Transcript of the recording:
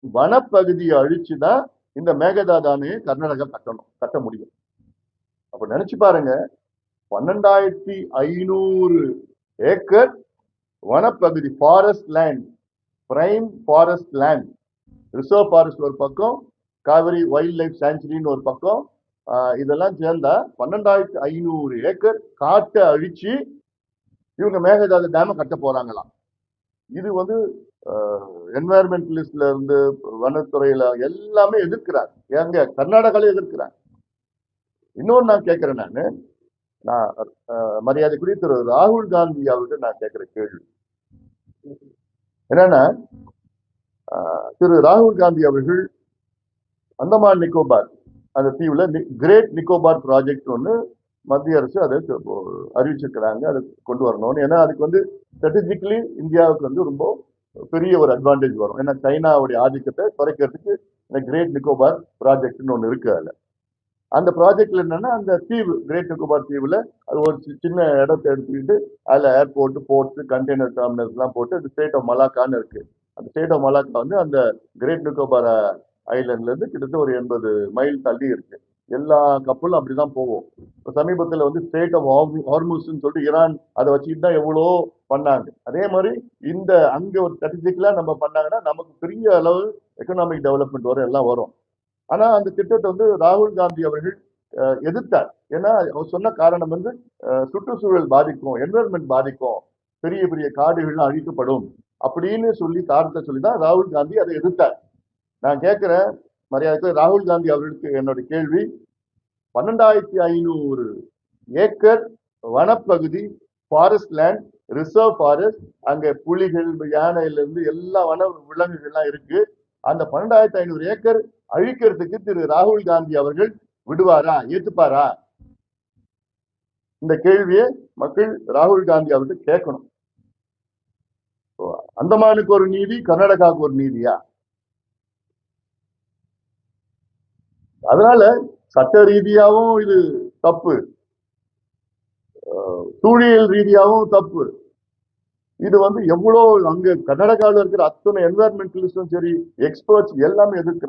வனப்பகுதியை அழிச்சுதான் இந்த மேகதாது அணையை கர்நாடகா கட்ட முடியும். அப்ப நினைச்சு பாருங்க, 12,500 ஏக்கர் வனப்பகுதி, forest land, prime forest land, reserve forest ஒரு பக்கம், காவிரி வைல்ட் லைஃப் சாங்சுரின்னு ஒரு பக்கம், இதெல்லாம் சேர்ந்தா 12,500 ஏக்கர் காட்டை அழிச்சு இவங்க மேகதாது டேம கட்ட போறாங்களாம். இது வந்து என்வாயர்மெண்டலிஸ்ட்ல இருந்து வனத்துறையில எல்லாமே எதிர்க்கிறாங்க. எங்க கர்நாடகால எதிர்க்கிறாங்க. இன்னொன்னு நான் கேட்கிறேன், நான் மரியாதைக்குரிய திரு ராகுல் காந்தி அவர்கிட்ட நான் கேட்கிற கேள்வி என்னன்னா, திரு ராகுல் காந்தி அவர்கள் அந்தமான் நிக்கோபார் அந்த தீவுல கிரேட் நிக்கோபார் ப்ராஜெக்ட் ஒன்று மத்திய அரசு அதை அறிவிச்சிருக்கிறாங்க, அதை கொண்டு வரணும்னு. ஏன்னா அதுக்கு வந்து ஸ்ட்ராட்டஜிக்கலி இந்தியாவுக்கு வந்து ரொம்ப பெரிய ஒரு அட்வான்டேஜ் வரும். ஏன்னா சைனாவுடைய ஆதிக்கத்தை குறைக்கிறதுக்கு இந்த கிரேட் நிக்கோபார் ப்ராஜெக்ட்னு ஒன்று இருக்கு. அதுல அந்த ப்ராஜெக்ட்ல என்னன்னா, அந்த தீவு கிரேட் நிக்கோபார் தீவுல அது ஒரு சின்ன இடத்தை எடுத்துக்கிட்டு அதுல ஏர்போர்ட், போர்ட்ஸ், கண்டெய்னர் டெர்மினல்ஸ் எல்லாம் போட்டு அது ஸ்டேட் ஆஃப் மலாக்கான்னு இருக்கு. அந்த ஸ்டேட் ஆஃப் மலாக்கா வந்து அந்த கிரேட் நிக்கோபார் ஐலண்ட்ல இருந்து கிட்டத்தட்ட ஒரு 80 மைல் தள்ளி இருக்கு. எல்லா கப்பலும் அப்படிதான் போகும். இப்போ சமீபத்தில் வந்து ஸ்டேட் ஆஃப் ஹார்முஸ்ன்னு சொல்லிட்டு ஈரான் அதை வச்சுக்கிட்டு தான் எவ்வளோ பண்ணாங்க. அதே மாதிரி இந்த அங்க ஒரு ஸ்ட்ராட்டஜிக்கலா நம்ம பண்ணாங்கன்னா நமக்கு பெரிய அளவு எக்கனாமிக் டெவலப்மெண்ட் வரும், எல்லாம் வரும். ஆனா அந்த திட்டத்தை வந்து ராகுல் காந்தி அவர்கள் எதிர்த்தார். ஏன்னா அவர் சொன்ன காரணம் வந்து சுற்றுச்சூழல் பாதிக்கும், என்வரன்மெண்ட் பாதிக்கும், பெரிய பெரிய காடுகள்லாம் அழிக்கப்படும் அப்படின்னு சொல்லி காரணத்தை சொல்லி தான் ராகுல் காந்தி அதை எதிர்த்தார். நான் கேட்கிறேன் மரியாதைக்கு ராகுல் காந்தி அவர்களுக்கு என்னோட கேள்வி, 12,500 ஏக்கர் வனப்பகுதி, ஃபாரஸ்ட் லேண்ட், ரிசர்வ் ஃபாரஸ்ட், அங்க புலிகள், யானையில இருந்து எல்லா வன விலங்குகள்லாம் இருக்கு. அந்த 12,500 ஏக்கர் அழிக்கிறதுக்கு திரு ராகுல் காந்தி அவர்கள் விடுவாரா, ஏத்துப்பாரா? இந்த கேள்வியை மக்கள் ராகுல் காந்தி அவர்கள் கேட்கணும். அந்தமானுக்கு ஒரு நீதி, கர்நாடகாவுக்கு ஒரு நீதியா? அதனால சட்ட ரீதியாகவும் இது தப்பு, சூழியல் ரீதியாகவும் தப்பு. இது வந்து எவ்வளவு அங்க கர்நாடகாவில் இருக்கிற அத்தனை என்வாயர்மெண்டலிஸ்டும் சரி, எக்ஸ்பர்ட்ஸ் எல்லாமே எதிர்க்கிறாங்க.